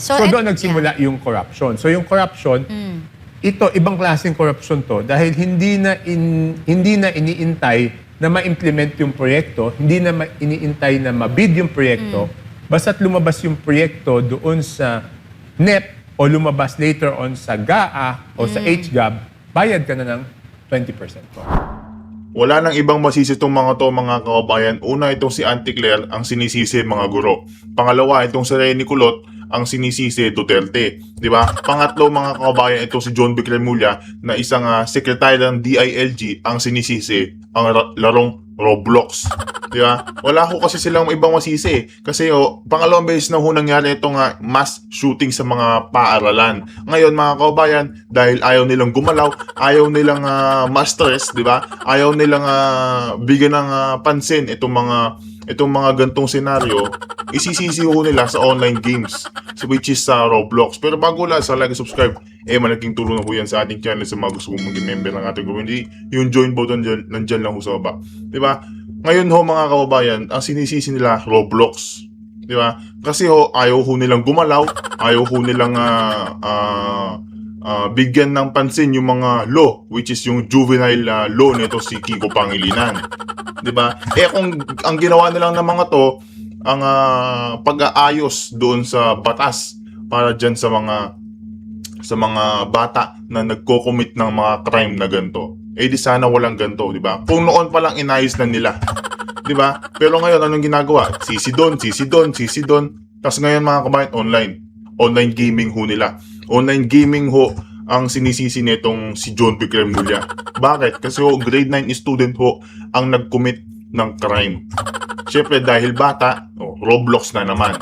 So doon nagsimula yung corruption. So yung corruption, ito ibang klaseng corruption to dahil hindi na iniintay na ma-implement yung proyekto, hindi na iniintay na mabid yung proyekto, basta't lumabas yung proyekto doon sa NEP o lumabas later on sa GAA o sa HGAB, bayad ka na ng 20% po. Wala nang ibang masisi itong mga kababayan. Una, itong si Auntie Claire ang sinisisi mga guro. Pangalawa, itong si Rene Kulot ang sinisisi Duterte. Di ba? Pangatlo mga kababayan, itong si John B. Cremulya na isang secretary ng DILG ang sinisisi ang larong Roblox. Di ba? Wala ko kasi silang ibang masisi. Kasi pangalawang beses na nangyari itong mass shooting sa mga paaralan. Ngayon mga kababayan, dahil ayaw nilang gumalaw, ayaw nilang ma-stress, di ba? Ayaw nilang bigyan ng pansin itong mga gantong senaryo, isisisi ko nila sa online games, which is sa Roblox. Pero bago lang, sa like, subscribe, malaking tulong na po yan sa ating channel sa mga gusto maging member ng ating community. Yung join button nandyan lang ho sa baba. Diba? Ngayon ho mga kababayan, ang sinisisi nila Roblox. Diba? Kasi ayaw ho nilang gumalaw, ayaw ho nilang bigyan ng pansin yung mga law, which is yung juvenile law nito si Kiko Pangilinan. 'Di ba? Kung ang ginawa nilang ng mga to ang pag-aayos doon sa batas para diyan sa mga bata na nagko-commit ng mga crime na ganito. Di sana walang ganito, 'di ba? Kung noon pa lang inayos na nila. 'Di ba? Pero ngayon anong ginagawa? Sisi doon. Tapos ngayon mga kabayan, online gaming ho nila. Online gaming ho ang sinisisi nitong si John B. Cremulya. Bakit? Kasi grade 9 student ho ang nag-commit ng crime. Siyempre dahil bata, Roblox na naman.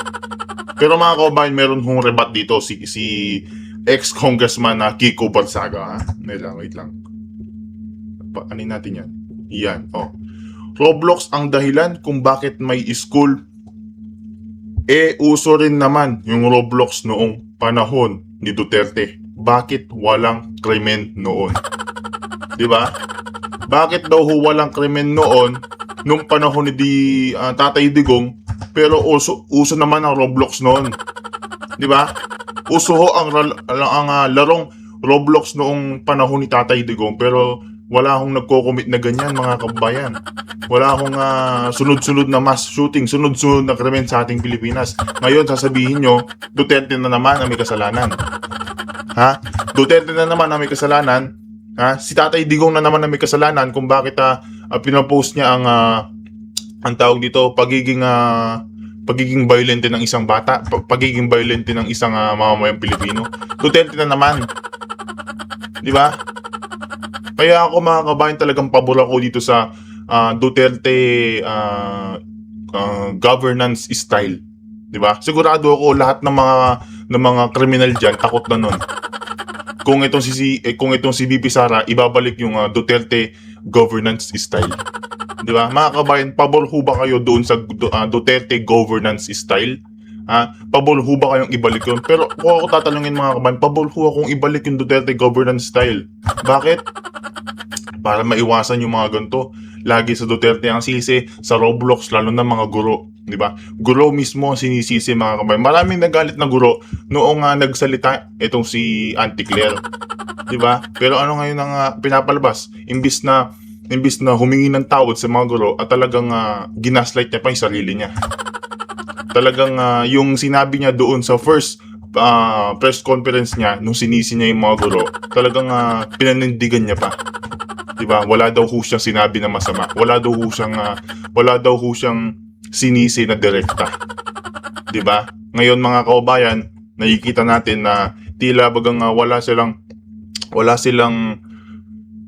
Pero mga kababayan, meron hong rebat dito si ex-congressman na Kiko Barsaga. Wait lang. Anin natin yan? Yan, Roblox ang dahilan kung bakit may school. Uso rin naman yung Roblox noong panahon ni Duterte. Bakit walang krimen noon? Diba? Bakit daw walang krimen noon nung panahon ni Tatay Digong, pero uso naman ang Roblox noon? Diba? Uso ang larong Roblox noong panahon ni Tatay Digong, pero wala akong nagko-commit na ganyan mga kababayan. Wala akong sunod-sunod na mass shooting, sunod-sunod na krimen sa ating Pilipinas. Ngayon sasabihin nyo, Duterte na naman ang may kasalanan. Ha? Duterte na naman ang may kasalanan. Ha? Si Tatay Digong na naman ang may kasalanan kung bakit pinapost niya ang tawag dito, pagiging violente ng isang bata, pagiging violente ng isang mamamayang Pilipino. Duterte na naman. Di ba? Kaya ako mga kabayan, talagang pabor ako dito sa Duterte governance style. 'Di ba? Sigurado ako lahat ng mga kriminal diyan takot na nun. Kung itong si VP Sara ibabalik yung Duterte governance style. 'Di ba? Mga kabayan, pabor ho ba kayo doon sa Duterte governance style? Pabor ho ba kayong ibalik yun? Pero kung ako tatanungin mga kabayan, pabor ho akong ibalik yung Duterte governance style. Bakit? Para maiwasan yung mga ganito. Lagi sa Duterte ang sisi, sa Roblox, lalo na mga guro. Diba? Guro mismo ang sinisisi mga kabayan. Maraming nagalit na guro noong nagsalita itong si Auntie Claire. Diba? Pero ano ngayon ang pinapalabas? Imbis na humingi ng tawad sa mga guro at talagang ginaslight niya pa yung sarili niya. Talagang yung sinabi niya doon sa first press conference niya nung sinisi niya yung mga guro, talagang pinanindigan niya pa. Diba? Wala daw ho siyang sinabi na masama. Wala daw ho siyang sinisi na direkta. Diba? Ngayon mga kababayan, nakikita natin na tila bagang wala silang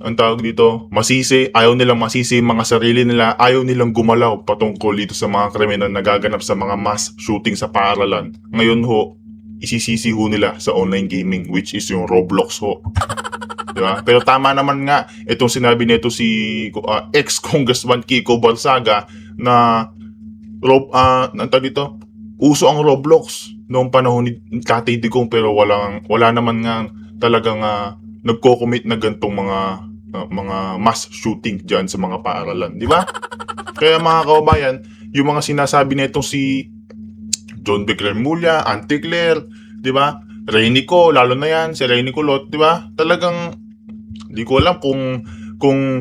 ang tawag dito, masisi, ayaw nilang masisi mga sarili nila, ayaw nilang gumalaw patungkol dito sa mga krimen na nagaganap sa mga mass shooting sa paaralan. Ngayon ho, isisisi ho nila sa online gaming, which is yung Roblox ho. Diba? Pero tama naman nga itong sinabi nito si ex-congressman Kiko Barsaga na uso ang Roblox noong panahon ni Tatay Digong, pero wala naman nga talagang nagko-commit na gantong mga mass shooting diyan sa mga paaralan, di ba? Kaya mga kababayan, yung mga sinasabi nitong si John B. Cremulya, Auntie Claire, 'di ba? Reynico, lalo na 'yan, si Reynico Lot, 'di ba? Talagang di ko alam kung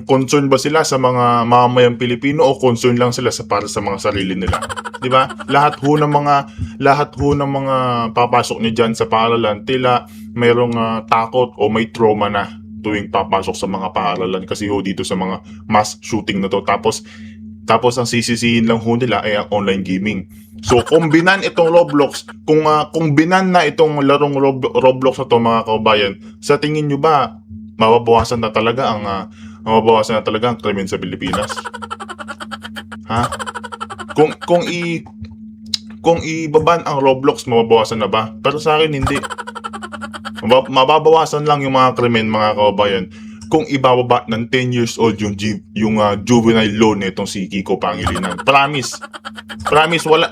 concern ba sila sa mga mamamayang Pilipino o concern lang sila para sa mga sarili nila. 'Di ba? Lahat ho ng mga papasok niyo diyan sa paaralan tila mayroong takot o may trauma na tuwing papasok sa mga paaralan kasi ho dito sa mga mass shooting na to. Tapos ang sisisihin lang ho nila ay ang online gaming. So kung binan itong Roblox, kung binan na itong larong Roblox na to mga kababayan, sa tingin nyo ba mababawasan na talaga ang krimen sa Pilipinas? Ha? Kung ibaban ang Roblox, mababawasan na ba? Pero sa akin hindi. Mababawasan lang yung mga krimen mga kababayan kung ibababa ng 10 years old yung juvenile law nitong si Kiko Pangilinan. Promise, wala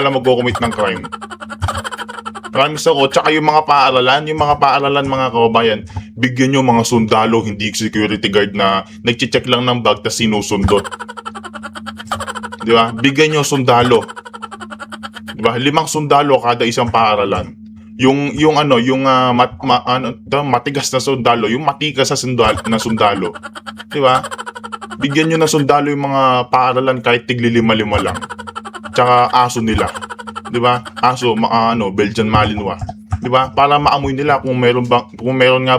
magko-commit ng crime. Promise ako. Tsaka yung mga paaralan mga kababayan, bigyan nyo mga sundalo, hindi security guard na nagche-check lang ng bag tas sinusundot. Di ba? Bigyan nyo sundalo. Di ba? 5 sundalo kada isang paaralan. Yung matigas na sundalo, yung matigas na sundalo. Di ba? Bigyan nyo na sundalo yung mga paaralan kahit tigli 5 lang. Tsaka aso nila. 'Di ba? Aso, Belgian Malinois. 'Di ba? Para maamoy nila kung meron nga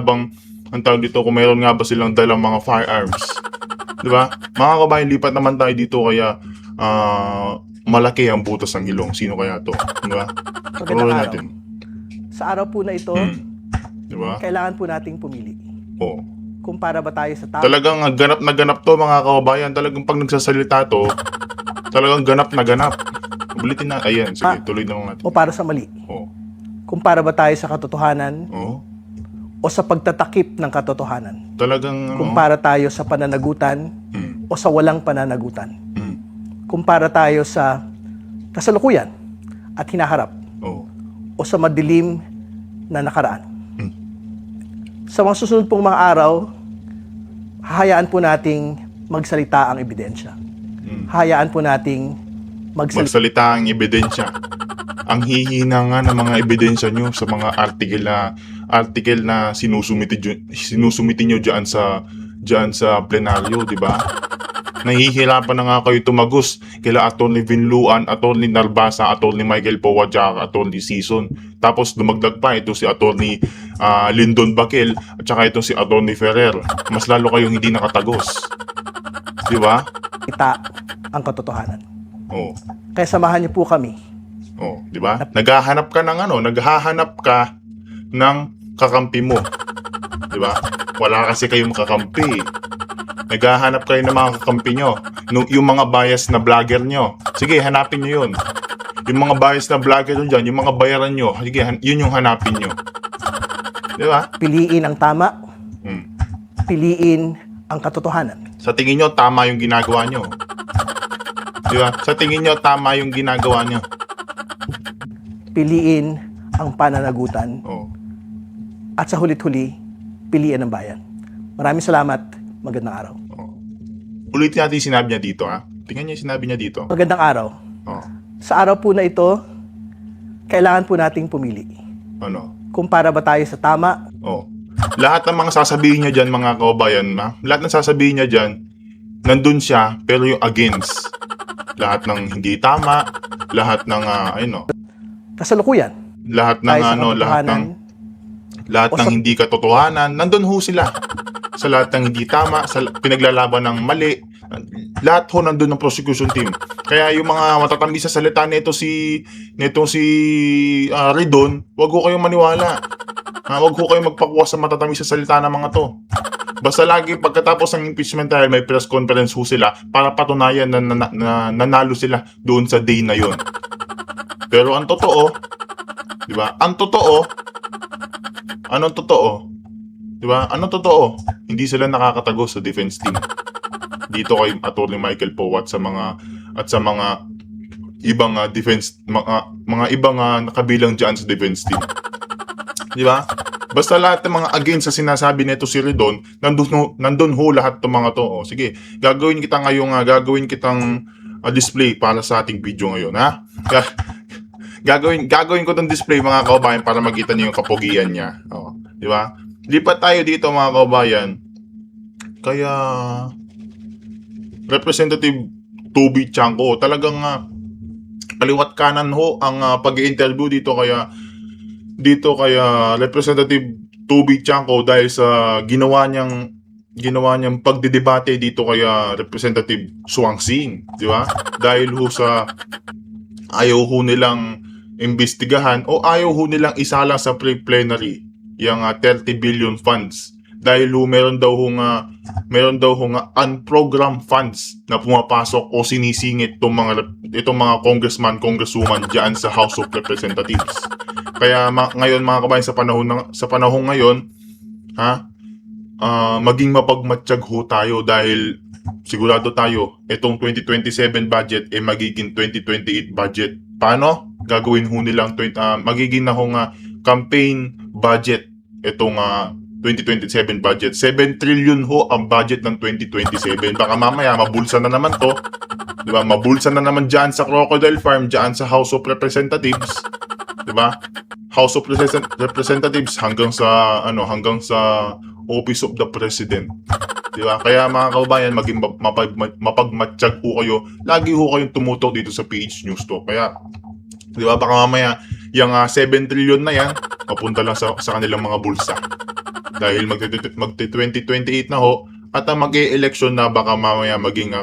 ba silang dalang mga firearms. 'Di ba? Mga kabayan, lipat naman tayo dito kaya malaki ang butas ng ilong. Sino kaya 'to? 'Di ba? Magandang araw. Sa araw po na ito, 'di ba? kailangan po nating pumili. Oo. Kung para ba tayo sa tama Talagang ganap na ganap 'to mga kababayan. Talagang pag nagsasalita 'to, talagang ganap na ganap. Ulitin na. Ayan, sige, tuloy na lang natin. o para sa mali. Oo. Kung para ba tayo sa katotohanan Oo. o sa pagtatakip ng katotohanan. Talagang Kung para tayo sa pananagutan o sa walang pananagutan. Kung para tayo sa kasalukuyan at hinaharap Oo. o sa madilim na nakaraan. Sa mga susunod pong mga araw, hahayaan po nating magsalita ang ebidensya. Hahayaan po nating Magsalita ang ebidensya. Ang hihina nga ng mga ebidensya nyo sa mga article na sinusumiti nyo diyan sa plenaryo, di ba? Nahihirapan na nga kayo tumagos kila Atty. Vinluan, Atty. Narbasa, Atty. Michael Powa, at Atty. Season. Tapos dumagdag pa ito si Atty. Lyndon Baquel at saka ito si Atty. Ferrer. Mas lalo kayong hindi nakatagos. Di ba? salita ang katotohanan. Oo. Kaya samahan niyo po kami. Oh, di ba? Naghahanap ka ng kakampi mo. Di ba? Wala kasi kayong kakampi. Naghahanap kayo ng mga kakampi nyo. Yung mga bias na vlogger nyo. Sige, hanapin nyo yun. Yung mga bias na vlogger nyo dyan, yung mga bayaran nyo, sige, yun yung hanapin nyo. Di ba? Piliin ang tama. Piliin ang katotohanan. Sa tingin nyo, tama yung ginagawa nyo. Di ba? Sa tingin nyo, tama yung ginagawa nyo. Piliin ang pananagutan. Oh. At sa hulit-huli, piliin ang bayan. Maraming salamat. Magandang araw. Ulitin natin yung sinabi niya dito, ha? Tingnan niyo yung sinabi niya dito. Magandang araw. Oh. Sa araw po na ito, kailangan po nating pumili. Ano? Kung para ba tayo sa tama Oh. Lahat ng mga sasabihin niya dyan, mga kababayan, lahat ng sasabihin niya dyan, nandun siya, pero yung against. Lahat ng hindi tama, lahat ng, kasalukuyan. lahat ng, Tayo sa lahat o ng sa- hindi katotohanan, nandun ho sila. Sa lahat ng hindi tama, sa pinaglalaban ng mali, lahat ho nandun ng prosecution team. Kaya yung mga matatamis sa salita nito si Ridon, wag ho kayong maniwala. Wag ho kayong magpakuha sa matatamis sa salita ng mga to. Basta lagi pagkatapos ng impeachment trial, may press conference ho sila para patunayan na nanalo sila doon sa day na yon. Pero ang totoo, di ba? Ang totoo, anong totoo? Di ba? Anong totoo? Hindi sila nakakatagos sa defense team. Dito kay Atty. Michael Powa at sa mga ibang defense mga ibang nakabilang diyan sa defense team. Di ba? Basta lahat ng mga against sa sinasabi nito si Ridon, nandun ho lahat ng mga to. O, sige, gagawin kitang display para sa ating video ngayon, ha? Gagawin ko tong display mga kababayan para makita niyo yung kapugian niya. Oh, di ba? Lipat tayo dito mga kababayan. Kaya Representative Toby Chanco, talagang kaliwat kanan ho ang pag-i-interview dito kaya Representative Toby Chanco dahil sa ginawa niyang pagdidebate dito kaya Representative Swangsing, di ba? Dahil ho sa ayaw ho nilang imbestigahan o ayaw ho nilang isala sa pre-plenary yung 30 billion funds dahil ho meron daw ho unprogrammed funds na pumapasok o sinisingit itong mga congresswoman diyan sa House of Representatives. Kaya ngayon mga kabayan sa panahon ngayon maging mapagmatsyag ho tayo dahil sigurado tayo itong 2027 budget magiging 2028 budget. Paano? Gagawin ho nilang magiging na ho campaign budget itong 2027 budget. 7 trillion ho ang budget ng 2027. Baka mamaya mabulsa na naman to. Di ba? Mabulsa na naman dyan sa Crocodile Farm, dyan sa House of Representatives. Di ba? House of Representatives hanggang sa Office of the President. Di ba? Kaya mga kababayan, maging mapagmatsyag ho kayo. Lagi ho kayong tumutok dito sa PH News to. Kaya, di ba, baka mamaya yung 7 trillion na yan, papunta lang sa kanilang mga bulsa. Dahil magti-2028 na ho, at mag-e-election na baka mamaya maging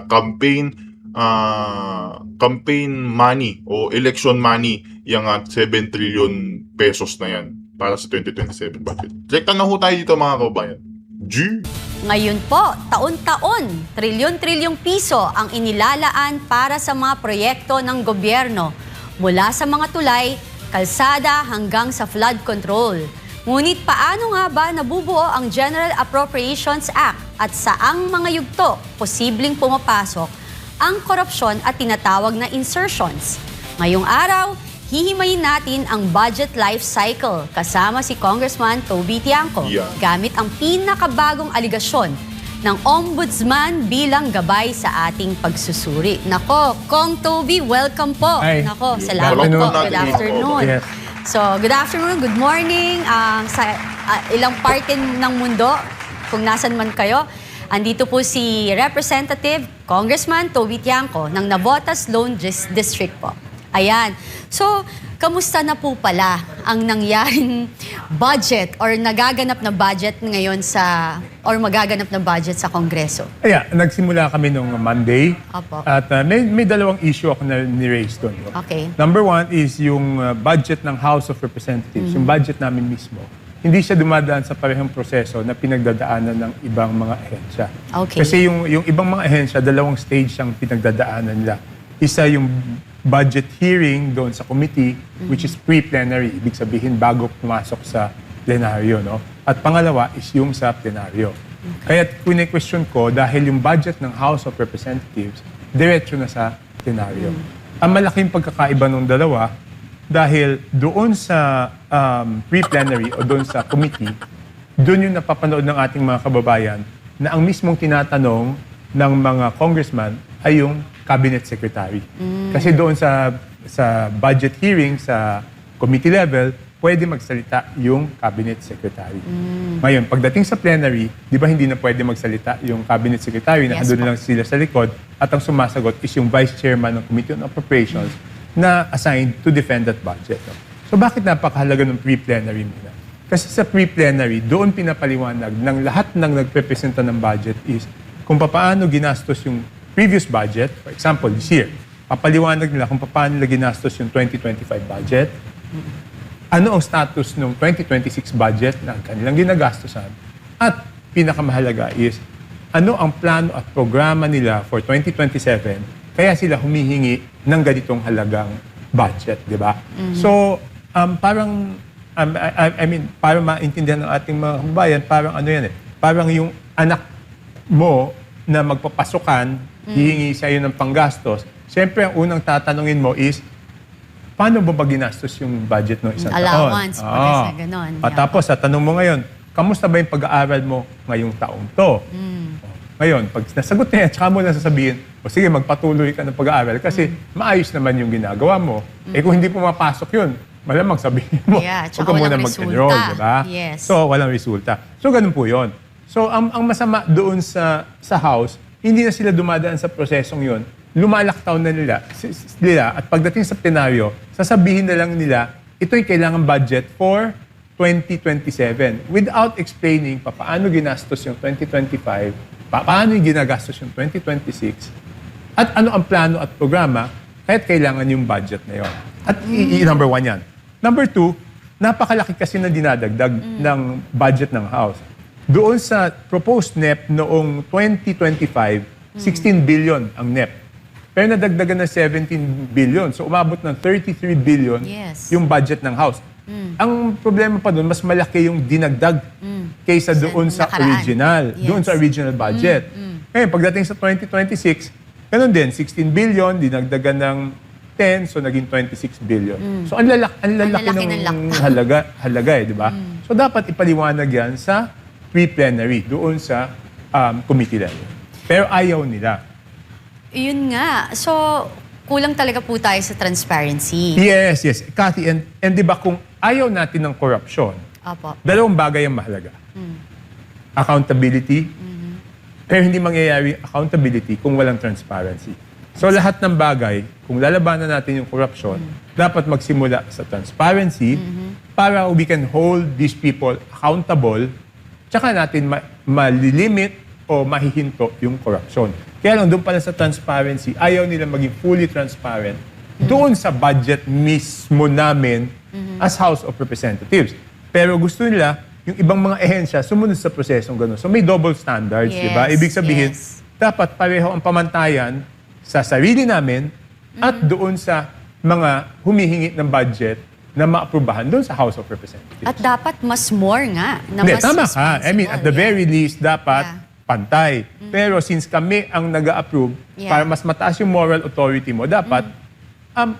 campaign money o election money yung 7 trillion pesos na yan para sa 2027 budget. Direkta na ho tayo dito mga kababayan. G! Ngayon po, taon-taon, trilyon-trilyong piso ang inilalaan para sa mga proyekto ng gobyerno mula sa mga tulay, kalsada hanggang sa flood control. Ngunit paano nga ba nabubuo ang General Appropriations Act at saang mga yugto posibleng pumapasok ang korupsyon at tinatawag na insertions? Ngayong araw, hihimayin natin ang budget life cycle kasama si Congressman Toby Tiangco gamit ang pinakabagong aligasyon ng Ombudsman bilang gabay sa ating pagsusuri. Nako, Kong Toby, welcome po. Hi. Nako, salamat po. Good afternoon. Yes. So, good afternoon, good morning. Sa ilang parte ng mundo, kung nasan man kayo, andito po si Representative Congressman Toby Tiangco ng Navotas Lone District po. Ayan. So, kamusta na po pala ang nangyaring budget or nagaganap na budget ngayon magaganap na budget sa Kongreso? Nagsimula kami nung Monday. Opo. At may dalawang issue ako na ni-raise doon. Okay. Number one is yung budget ng House of Representatives, yung budget namin mismo. Hindi siya dumadaan sa parehong proseso na pinagdadaanan ng ibang mga ahensya. Okay. Kasi yung ibang mga ahensya, dalawang stage siyang pinagdadaanan nila. Isa yung budget hearing doon sa committee, which is pre-plenary. Ibig sabihin, bago pumasok sa plenaryo. No? At pangalawa is yung sa plenaryo. Kaya question ko, dahil yung budget ng House of Representatives, diretso na sa plenaryo. Ang malaking pagkakaiba ng dalawa, dahil doon sa pre-plenary o doon sa committee, doon yung napapanood ng ating mga kababayan na ang mismong tinatanong ng mga congressman ay yung cabinet secretary. Kasi doon sa budget hearing sa committee level, pwede magsalita yung cabinet secretary. Ngayon, pagdating sa plenary, di ba hindi na pwede magsalita yung cabinet secretary na andun lang sila sa likod at ang sumasagot is yung vice chairman ng Committee on Appropriations na assigned to defend that budget. So bakit napakahalaga ng pre-plenary muna? Kasi sa pre-plenary, doon pinapaliwanag ng lahat ng nagrepresenta ng budget is kung paano ginastos yung previous budget, for example, this year, papaliwanag nila kung paano nila ginastos yung 2025 budget, ano ang status ng 2026 budget na kanilang ginagastosan, at pinakamahalaga is ano ang plano at programa nila for 2027, kaya sila humihingi ng ganitong halagang budget, di ba? So, parang, para maintindihan ng ating mga kababayan, parang ano yan parang yung anak mo na magpapasukan, hihingi sa'yo ng panggastos, siyempre ang unang tatanungin mo is, paano ba ginastos yung budget ng isang allowance, taon? Allowance, ganon. At tapos, sa tanong mo ngayon, kamusta ba yung pag-aaral mo ngayong taong to? Ngayon, pag nasagot na yan, tsaka mo na sasabihin, o sige, magpatuloy ka ng pag-aaral kasi maayos naman yung ginagawa mo. Eh kung hindi pumapasok yun, malamang sabihin mo, Yeah, huwag tsaka ka muna walang mag-enroll, resulta. di ba? Yes. So, walang resulta. So, ganun po yun. So, ang masama doon sa house, hindi na sila dumadaan sa prosesong yun. Lumalaktaw na nila at pagdating sa plenaryo, sasabihin na lang nila, ito'y kailangan budget for 2027 without explaining paano ginastos yung 2025, paano yung ginagastos yung 2026, at ano ang plano at programa kahit kailangan yung budget na yun. At number 1 yan. Number 2, napakalaki kasi na dinadagdag ng budget ng House. Doon sa proposed NEP noong 2025, 16 billion ang NEP. Pero nadagdagan ng 17 billion. So umabot ng 33 billion Yes. yung budget ng House. Ang problema pa doon, mas malaki yung dinagdag kaysa doon sa nakaraan. original. Yes. Doon sa original budget. Ngayon, pagdating sa 2026, ganun din, 16 billion, dinagdagan ng 10, so naging 26 billion. So ang lalaki ng ng halaga eh, di ba? So dapat ipaliwanag yan sa pre-plenary, doon sa committee level. Pero ayaw nila. Yun nga. So, kulang talaga po tayo sa transparency. Yes. Cathy, and di ba kung ayaw natin ng corruption, Opo. dalawang bagay ang mahalaga. Accountability, pero hindi mangyayari accountability kung walang transparency. So lahat ng bagay, kung lalabanan natin yung corruption, dapat magsimula sa transparency para we can hold these people accountable, tsaka natin malilimit o mahihinto yung corruption. Kaya lang, doon pala sa transparency, ayaw nila maging fully transparent doon sa budget mismo namin as House of Representatives. Pero gusto nila, yung ibang mga ehensya, sumunod sa prosesong gano'n. So may double standards, di ba? Yes, Ibig sabihin, yes. dapat pareho ang pamantayan sa sarili namin at doon sa mga humihingi ng budget na maaprubahan doon sa House of Representatives. At dapat mas more nga. Na Hindi, mas tama ka. I mean, at the responsible, very least, dapat Yeah. pantay. Pero since kami ang nag-a-approve, Yeah. para mas mataas yung moral authority mo, dapat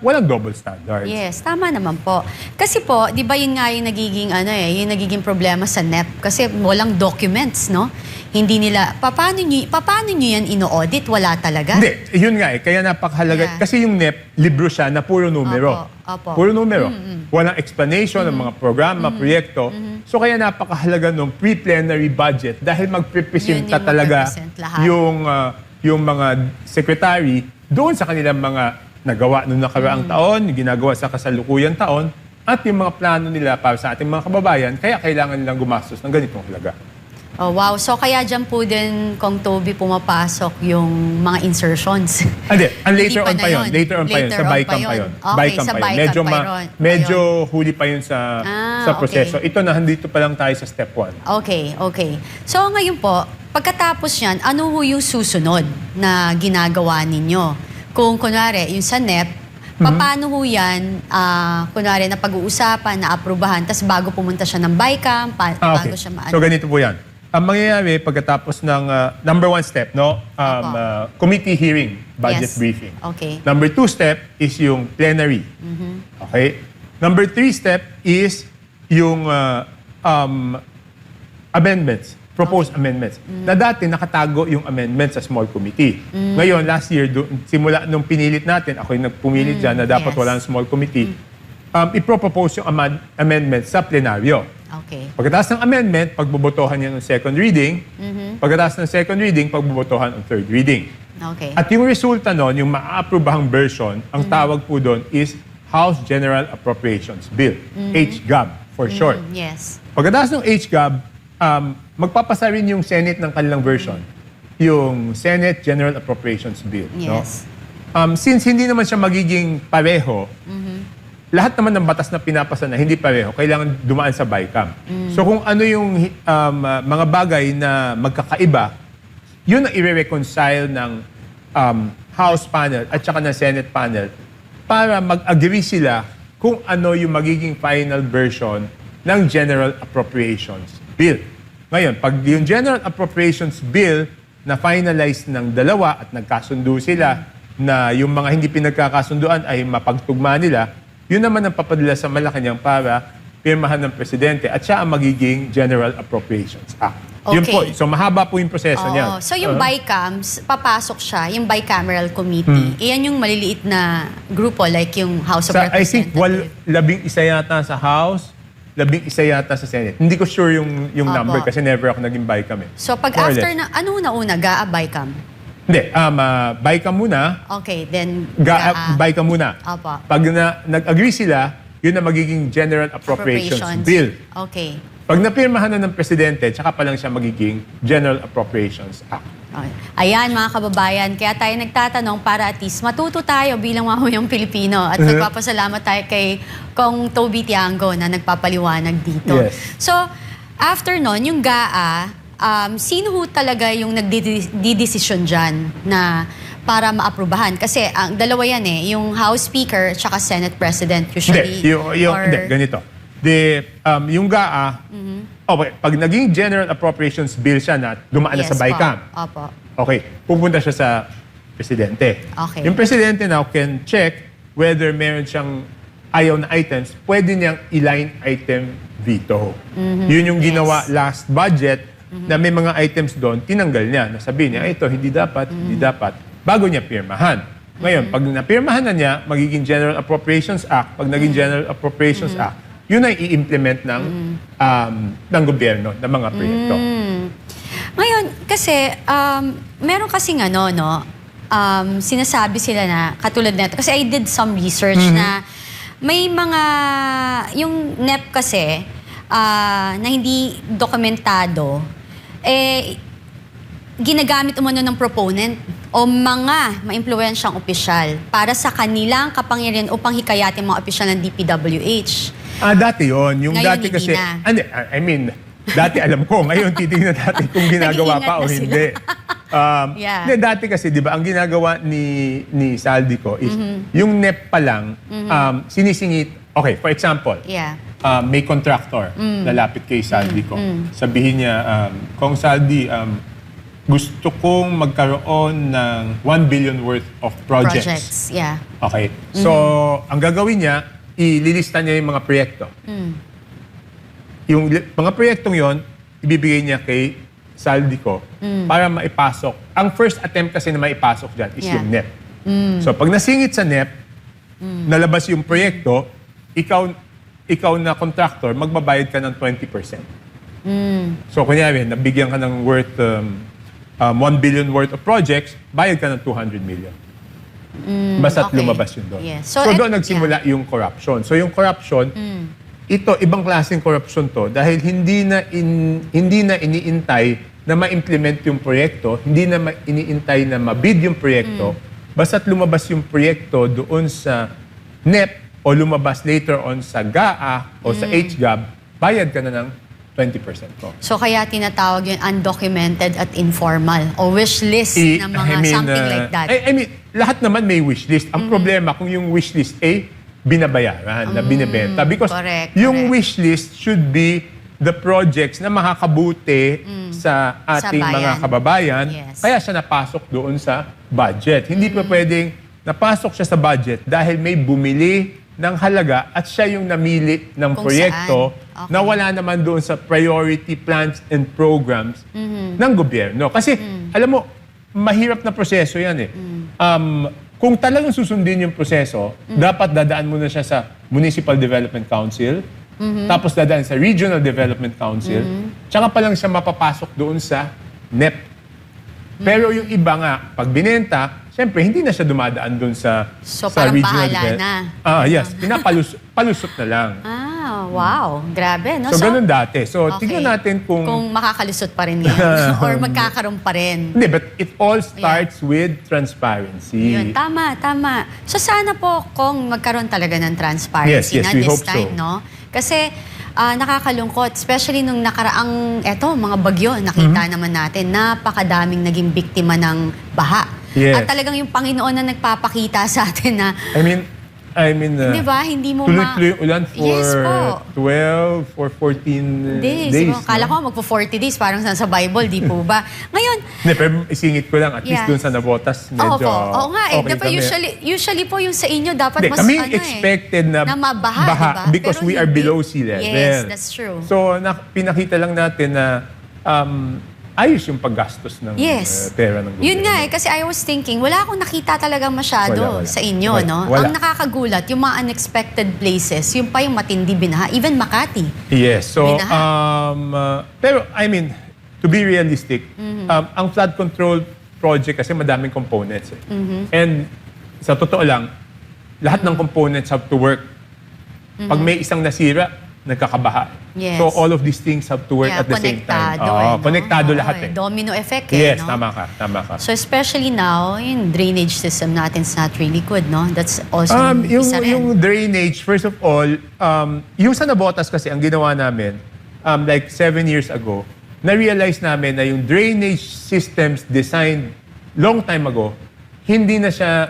walang double standards. Yes, tama naman po. Kasi po, 'di ba yun nga yung nagiging yung nagiging problema sa NEP kasi walang documents, no? Hindi nila paano niyo yan ino-audit? Wala talaga. Hindi, yun nga eh. Kaya napakahalaga. Yeah. Kasi yung NEP, libro siya na puro numero. Opo. Puro numero. Walang explanation ng mga programa, proyekto. So kaya napakahalaga ng pre-plenary budget dahil magpipresenta Yun yung talaga magpipresent lahat. yung mga secretary doon sa kanilang mga nagawa noong nakaraang taon, yung ginagawa sa kasalukuyang taon, at yung mga plano nila para sa ating mga kababayan, kaya kailangan nilang gumastos ng ganitong halaga. Oh, wow. So kaya dyan po din, Kong Toby, pumapasok yung mga insertions. Hindi, later Hindi on pa yun. Later on pa yun. Sa BICAM pa yun. Okay, BICAM sa pa yun. BICAM pa yun. Medyo huli pa yun sa proseso. okay. Ito na, handito pa lang tayo sa step 1. Okay. So ngayon po, pagkatapos yan, ano ho yung susunod na ginagawa ninyo? Kung kunwari, yung sa NEP, paano ho yan, kunwari na pag-uusapan, na aprubahan, tas bago pumunta siya ng BICAM, bago siya So ganito po yan. Ang mangyayari pagkatapos ng number 1 step, no? Committee hearing, budget Yes. briefing. Okay. Number 2 step is yung plenary. Okay? Number 3 step is yung amendments, proposed amendments. Na dati nakatago yung amendments sa small committee. Ngayon, last year, simula nung pinilit natin, ako yung nagpumilit dyan na dapat yes. walang small committee, ipropropose yung amendments sa plenaryo. Okay. Pagkatapos ng amendment, pagbobotohan yan ng second reading. Pagkatapos ng second reading, pagbobotohan ng third reading. Okay. At yung resulta nun, yung maaaprovahang version, ang tawag po doon is House General Appropriations Bill. HGAB for short. Yes. Pagkatapos ng HGAB, magpapasa rin yung Senate ng kanilang version. Yung Senate General Appropriations Bill. Yes. No? Since hindi naman siya magiging pareho, lahat naman ng batas na pinapasa na hindi pareho, kailangan dumaan sa BICAM. So kung ano yung mga bagay na magkakaiba, yun ang i-reconcile ng House panel at saka ng Senate panel para mag-agree sila kung ano yung magiging final version ng General Appropriations Bill. Ngayon, pag yung General Appropriations Bill na finalize ng dalawa at nagkasundo sila na yung mga hindi pinagkakasunduan ay mapagtugma nila, yun naman ang papadala sa Malacanang para pirmahan ng Presidente at siya ang magiging General Appropriations Act. Yun po. Okay. So mahaba po yung proseso niya. Oo. So yung BICAMs, papasok siya, yung bicameral committee. Iyan yung maliliit na grupo like yung House of I think Representatives. 11 yata sa House, 11 yata sa Senate. Hindi ko sure yung Opo. number kasi never ako naging BICAM eh. So pag More or after less. na, ano una-una, GAA, BICAM? Hindi, BICAM muna, Okay, then GAA. BICAM muna. Opo. Pag nag-agree sila, yun na magiging General Appropriations Bill. Okay. Pag napirmahan na ng Presidente, tsaka pa lang siya magiging General Appropriations Act. Okay. Ayan mga kababayan, kaya tayo nagtatanong para at least matuto tayo bilang mamamayang Pilipino at nagpapasalamat tayo kay Kong Toby Tiangco na nagpapaliwanag dito. Yes. So, after nun, yung GAA, sino ho talaga yung nagdidesisyon dyan na para maaprubahan? Kasi ang dalawa yan eh, yung House Speaker at saka Senate President usually. Hindi, ganito. Yung GAA, okay, pag naging General Appropriations Bill siya na dumaan na sa BICAM, Opo. okay, pupunta siya sa Presidente. Okay. Yung Presidente now can check whether meron siyang ayaw na items, pwede niyang i-line item veto. Yun yung ginawa last budget na may mga items doon, tinanggal niya. Nasabi niya, ito, hindi dapat, bago niya pirmahan. Ngayon, pag napirmahan na niya, magiging General Appropriations Act. Pag naging General Appropriations Act, yun ay i-implement ng gobyerno, ng mga proyekto. Ngayon, kasi, meron kasing ano, no, sinasabi sila na, katulad nito, kasi I did some research na may mga, yung NEP kasi, na hindi dokumentado, ginagamit umano ng proponent o mga maimpluwensyang opisyal para sa kanilang kapangyarihan upang hikayatin mga opisyal ng DPWH. Dati yon. Yung Ngayon, dati hindi kasi, na. I mean, dati alam ko, ngayon titignan natin kung ginagawa pa o Nag-iingat na hindi. Yeah. Hindi, dati kasi, di ba, ang ginagawa ni Saldico is, yung NEP pa lang, sinisingit, okay, for example, Yeah. may contractor lalapit kay Saldico. Sabihin niya, Kong Saldi, gusto kong magkaroon ng 1 billion worth of projects. Yeah. Okay. So, ang gagawin niya, ililista niya yung mga proyekto. Yung mga proyektong yon, ibibigay niya kay Saldico para maipasok. Ang first attempt kasi na maipasok dyan is Yeah. yung NEP. So, pag nasingit sa NEP, nalabas yung proyekto, ikaw na contractor, magbabayad ka ng 20%. So, kunyari, nabigyan ka ng worth 1 billion worth of projects, bayad ka ng 200 million. Basta't okay. lumabas yun doon. Yes. So, doon nagsimula yung corruption. So, yung corruption, ito, ibang klaseng corruption to dahil hindi na iniintay na ma-implement yung proyekto, hindi na iniintay na mabid yung proyekto, basta't lumabas yung proyekto doon sa NEP o lumabas later on sa GAA o sa HGAB, bayad ka na ng 20% ko. So kaya tinatawag yung undocumented at informal o wish list na mga something like that. I mean, lahat naman may wish list. Ang problema kung yung wish list binabayaran, na binibenta. Because correct, yung correct. wish list should be the projects na makakabuti sa ating bayan. mga kababayan. Yes. Kaya siya napasok doon sa budget. Hindi pa pwedeng napasok siya sa budget dahil may bumili ng halaga at siya yung namili ng Kung proyekto saan. Okay. na wala naman doon sa priority plans and programs ng gobyerno. Kasi, alam mo, mahirap na proseso yan eh. Kung talagang susundin yung proseso, dapat dadaan muna siya sa Municipal Development Council, tapos dadaan sa Regional Development Council, tsaka pa lang siya mapapasok doon sa NEP. Pero yung iba nga, pag binenta, siyempre, hindi na siya dumadaan doon sa So, sa parang regional bahala na. Yes. Palusot na lang. Wow. Grabe, no? So, ganun dati. So, tignan natin kung... Kung makakalusot pa rin yan or magkakaroon pa rin. Hindi, but it all starts with transparency. Yun, tama. So sana po kung magkaroon talaga ng transparency Yes, na we this hope time, so. no? Kasi nakakalungkot, especially nung nakaraang, mga bagyo, nakita naman natin, napakadaming naging biktima ng baha. Yes. At talagang yung Panginoon na nagpapakita sa atin na, I mean, di ba, hindi mo tuloy-tuloy yung ulan for Yes po. 12 or 14 Days. days. Kala ko magpo-40 days, parang sa Bible, di po ba? Ngayon, Hindi, pero isingit ko lang, at least Yes. doon sa Navotas, medyo Oo nga eh. okay Diba kami. usually po yung sa inyo dapat Hindi, mas kami ano expected na mabaha, diba? because Pero we are hindi. below sea level. Yes, that's true. So, pinakita lang natin na ayos yung paggastos ng Yes. pera ng gobyerno. Yun nga kasi I was thinking, wala akong nakita talaga masyado Wala. sa inyo, no? Wala. Ang nakakagulat, yung mga unexpected places, yung pa yung matindi binaha, even Makati. Yes. So, Binaha. pero I mean, to be realistic, ang flood control project kasi madaming components. And sa totoo lang, lahat ng components have to work. Pag may isang nasira, nagkakabaha. Yes. So all of these things have to work at the same time. Oo, konektado lahat eh. Domino effect Yes, no? tama ka. So especially now, yung drainage system natin is not really good, no? That's also isa rin. Yung drainage, first of all, yung sa Navotas kasi, ang ginawa namin, like 7 years ago, na-realize namin na yung drainage systems designed long time ago, hindi na siya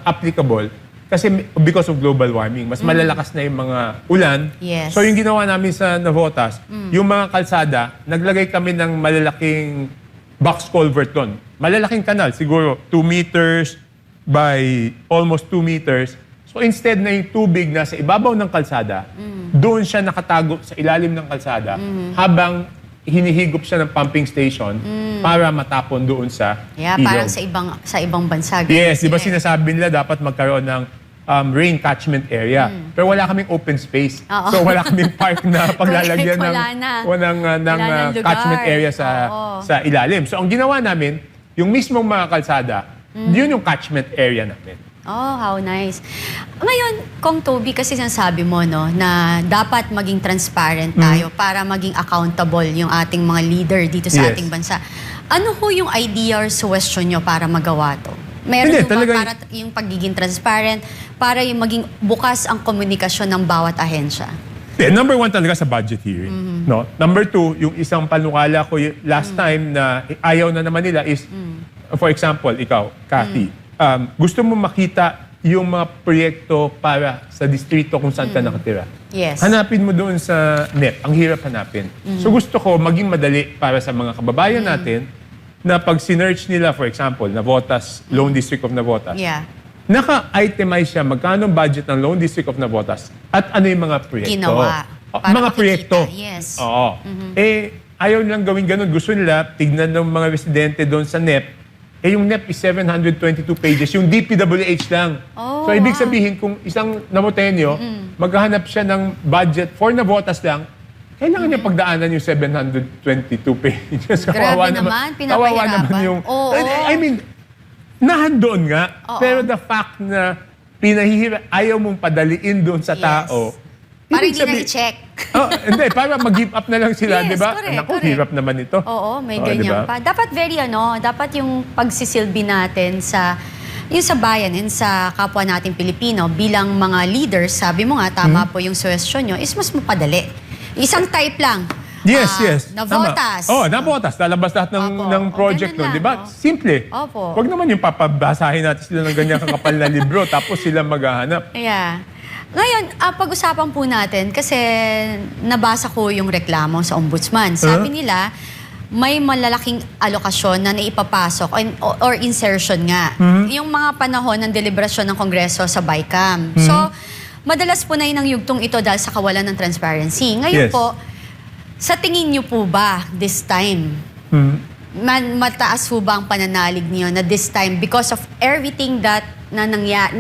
applicable kasi because of global warming. Mas malalakas na yung mga ulan. Yes. So yung ginawa namin sa Navotas, yung mga kalsada, naglagay kami ng malalaking box culvert doon. Malalaking kanal, siguro 2 meters by almost 2 meters. So instead na yung tubig nasa ibabaw ng kalsada, doon siya nakatago sa ilalim ng kalsada habang hinihigop siya ng pumping station para matapon doon sa Yeah, ilog. parang sa ibang bansa. ganun Yes, di ba sila eh. sinasabi nila dapat magkaroon ng rain catchment area. Pero wala kaming open space. Oo. So wala kaming park na paglalagyan ng, Wala na. ng Wala ng lugar. catchment area sa Oo. sa ilalim. So ang ginawa namin, yung mismong mga kalsada, yun yung catchment area namin. Oh, how nice. Ngayon, Kong Toby, kasi sinasabi mo, no, na dapat maging transparent tayo para maging accountable yung ating mga leader dito sa Yes. ating bansa. Ano ho yung idea or suggestion nyo para magawa to? Meron Hindi, ho ba talaga- para yung pagiging transparent, para yung maging bukas ang komunikasyon ng bawat ahensya? Number 1 talaga sa budget hearing. No? Number 2, yung isang panukala ko last time na ayaw na naman nila is, for example, ikaw, Kathy, gusto mo makita yung mga proyekto para sa distrito kung saan ka nakatira. Yes. Hanapin mo doon sa NEP. Ang hirap hanapin. So gusto ko maging madali para sa mga kababayan natin na pag sinearch nila, for example, Navotas, Lone District of Navotas, Yeah. naka-itemize siya magkano ang budget ng Lone District of Navotas at ano yung mga proyekto. Ginawa. O, Para mga makikita. proyekto. Yes. Oo. Ayaw nilang gawin ganun. Gusto nila, tignan ng mga residente doon sa NEP, yung NEP is 722 pages. Yung DPWH lang. Oh, so, ibig wow. sabihin, kung isang Namotenyo, maghahanap siya ng budget for Navotas lang, kailangan niya pagdaanan yung 722 pages. Grabe naman, pinapahirapan. Kawawa naman yung... Oo. I mean, nahandoon nga, Oo. pero the fact na ayaw mong padaliin doon sa Yes. tao, Para ibig hindi na sabi- i-check. Hindi, para mag-give up na lang sila, Yes, di ba? correct, Naku, correct. hirap naman ito. Oo, may Oo, ganyan diba? pa. Dapat dapat yung pagsisilbi natin yung sa bayan and sa kapwa natin Pilipino bilang mga leaders, sabi mo nga, tama po yung suggestion nyo, is mas mapadali. Isang type lang. Yes, yes. Navotas. Tama. Navotas. Lalabas lahat Opo. ng project Ganun nun, lang, di ba? no? Simple. Opo. Huwag naman yung papabasahin natin sila ng ganyan kakapal na libro tapos sila maghahanap. Yeah. Ngayon, pag-usapan po natin, kasi nabasa ko yung reklamo sa ombudsman. Sabi nila, may malalaking alokasyon na naipapasok or insertion nga. Yung mga panahon ng deliberasyon ng Kongreso sa BICAM. So, madalas po na yun ang yugtong ito dahil sa kawalan ng transparency. Ngayon Yes. po, sa tingin niyo po ba this time, mataas po ba ang pananalig niyo na this time because of everything that na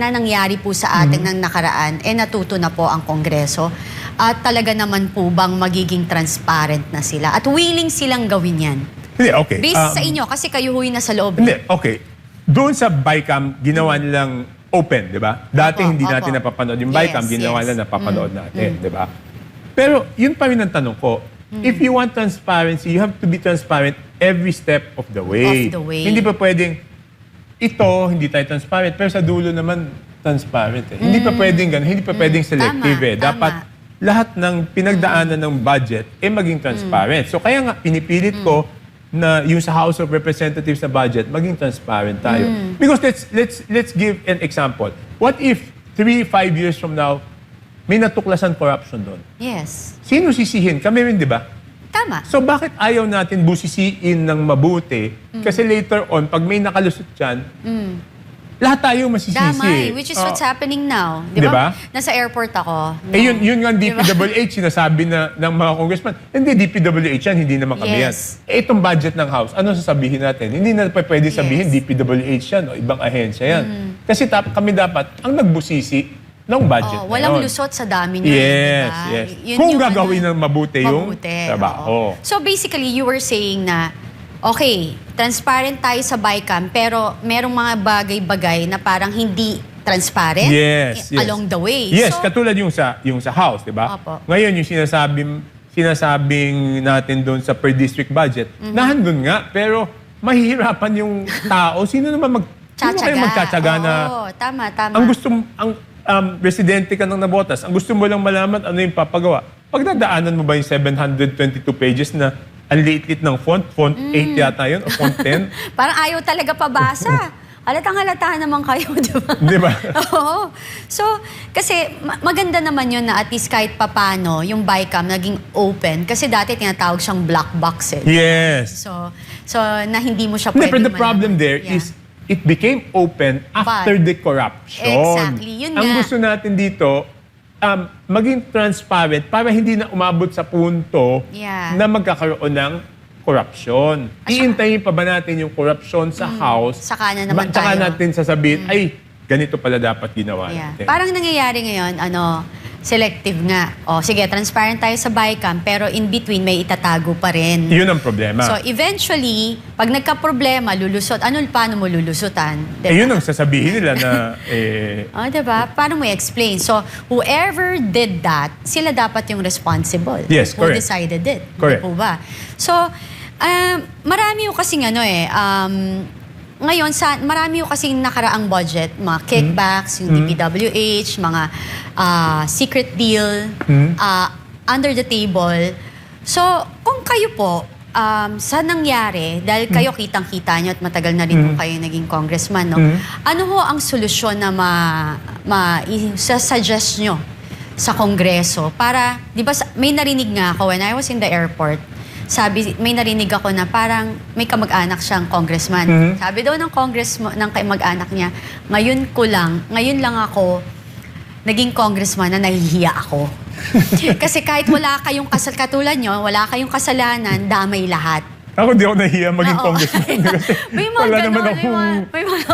nangyari po sa ating ng nakaraan, natuto na po ang Kongreso at talaga naman po bang magiging transparent na sila at willing silang gawin yan? Hindi, okay. Based sa inyo, kasi kayo huy na sa loob. Hindi, okay. Doon sa BICAM, ginawa nilang open, di ba? Dati Opo, hindi opo. natin napapanood. Yung Yes, BICAM, ginawa yes. nila napapanood natin, di ba? Pero yun pa rin ang tanong ko. If you want transparency, you have to be transparent every step of the way. Of the way. Hindi pa pwedeng hindi tayo transparent, pero sa dulo naman transparent. Hindi pa pwedeng ganun, hindi pa pwedeng selective. Tama, Dapat lahat ng pinagdaanan ng budget maging transparent. So kaya nga, pinipilit ko na yung sa House of Representatives na budget, maging transparent tayo. Because let's give an example. What if 3-5 years from now, may natuklasan corruption doon? Yes. Sino sisihin? Kami rin, di ba? Tama. So bakit ayaw natin busisiin ng mabuti? Kasi later on, pag may nakalusot dyan, lahat tayo masisisi. Damay, which is what's happening now. Di ba? Diba? Nasa airport ako. No? Yun nga ang Diba? DPWH, sinasabi ng mga congressman, hindi, DPWH yan, hindi naman kami Yes. yan. Itong budget ng House, ano sasabihin natin? Hindi na pwede sabihin Yes. DPWH yan o ibang ahensya yan. Kasi kami dapat ang nagbusisi ng budget na Walang yun. lusot sa dami niya. Yes, diba? yes. Yun Kung yung gagawin ng mabuti yung trabaho. oo. So basically, you were saying na, okay, transparent tayo sa BICAM, pero merong mga bagay-bagay na parang hindi transparent Yes, yes. along the way. Yes, So, katulad yung sa House, di ba? Opo. Ngayon, yung sinasabing natin doon sa per district budget, nandun nga, pero mahihirapan yung tao. Sino naman magtsatsaga na Oo, tama. ang residente ka ng nabotas, ang gusto mo lang malaman ano yung papagawa. Pagdadaanan mo ba yung 722 pages na ang liit-liit ng font 8 yata yun, o font 10? Parang ayaw talaga pabasa. Halatang-halata naman kayo, di ba? Di ba? Oo. So, kasi maganda naman yun na at least kahit papano, yung BICAM naging open. Kasi dati tinatawag siyang black box eh. Yes. So na hindi mo siya But pwede the problem there Yeah. is it became open after the corruption. Exactly, yun Ang nga. gusto natin dito, maging transparent para hindi na umabot sa punto Yeah. na magkakaroon ng corruption. Iintayin pa ba natin yung corruption sa House? Saka na naman Saka tayo. natin sasabihin, ay, ganito pala dapat ginawa Yeah. natin. Parang nangyayari ngayon, selective nga. O sige, transparent tayo sa BICAM, pero in between may itatago pa rin. Yun ang problema. So eventually, pag nagka-problema, lulusot. Paano mo lulusutan? Diba? yun ang sasabihin nila na, Diba? Paano mo i-explain? So, whoever did that, sila dapat yung responsible. Yes, Who correct. decided it. Correct. Di po ba? So, marami yung kasing ngayon, marami yung kasing nakaraang budget, mga kickbacks, yung DPWH, mga secret deal, under the table. So, kung kayo po, sa nangyari, dahil kayo kitang-kita nyo at matagal na rin po kayo naging congressman, no? Ano ho ang solusyon na suggest nyo sa Kongreso para, di ba, may narinig nga ako when I was in the airport, may narinig ako na parang may kamag-anak siyang congressman. Sabi daw ng kamag-anak niya, ngayon lang ako naging congressman na nahihiya ako. Kasi kahit wala kayong katulad nyo, wala kayong kasalanan, damay lahat. ako di ako nahiya maging Oo. congressman. Kasi May mga wala ganun, naman akong...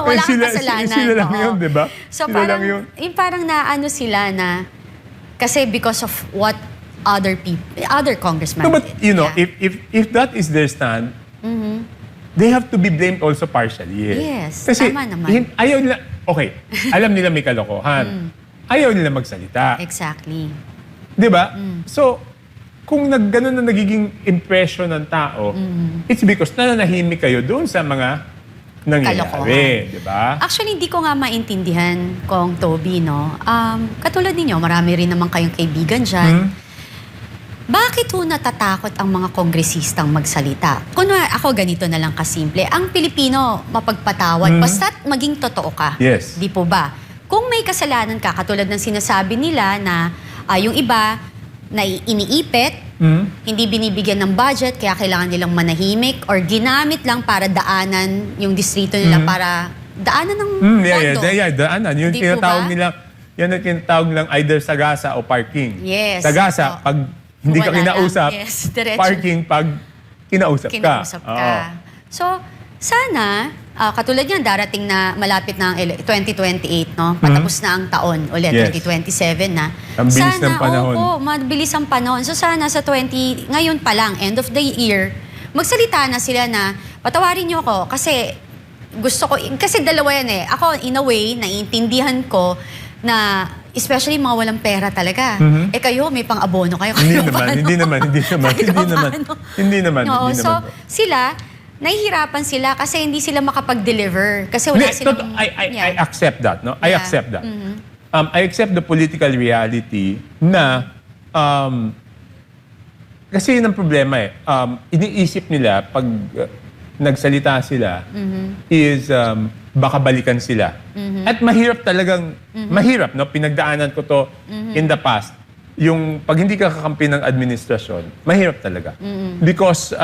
wala kang kasalanan. Sila lang Oo. yun, di ba? So Sila parang, lang yun. yung parang naano sila na, kasi because of what other congressmen No, but did. you know, Yeah. if that is their stand, they have to be blamed also partially. Yes, Kasi tama naman. ayaw nila, okay, alam nila may kalokohan. Ayaw nila magsalita. Exactly. Di ba? So, kung ganun na nagiging impression ng tao, it's because nananahimik kayo doon sa mga nangyayari. Kalokohan. Di ba? Actually, hindi ko nga maintindihan, Kong Toby, no? Katulad ninyo, marami rin naman kayong kaibigan dyan. Bakit ho natatakot ang mga kongresistang magsalita? Kunwari, ako ganito na lang kasimple. Ang Pilipino, mapagpatawad, basta't maging totoo ka. Yes. Di po ba? Kung may kasalanan ka, katulad ng sinasabi nila na yung iba na iniipit, hindi binibigyan ng budget, kaya kailangan nilang manahimik, or ginamit lang para daanan yung distrito nila para daanan ng pondo. Daanan. Yung Di po tinatawag ba? nila, yan ang tinatawag nilang either sagasa o parking. Yes. Sagasa, Oh. pag hindi ka Wala kinausap. lang. Yes, diretso. Parking, pag kinausap ka. Kinausap ka. So, sana, katulad yan, darating na malapit na ang 2028, no? Patapos na ang taon ulit, Yes. 2027 na. Ang bilis ng panahon. Oo, mabilis ang panahon. So sana sa ngayon pa lang, end of the year, magsalita na sila na, patawarin niyo ako kasi kasi dalawa yan eh. Ako, in a way, naiintindihan ko na especially mga walang pera talaga. Kayo, may pang-abono kayo. Hindi naman. Oo, so sila, nahihirapan sila kasi hindi sila makapag-deliver. Kasi wala silang... I accept that, no? I Yeah. accept that. I accept the political reality na kasi yun ang problema eh. Iniisip nila pag nagsalita sila is baka balikan sila. At mahirap talagang, mahirap, no? Pinagdaanan ko to in the past. Yung pag hindi ka kakampi ng administrasyon, mahirap talaga. Because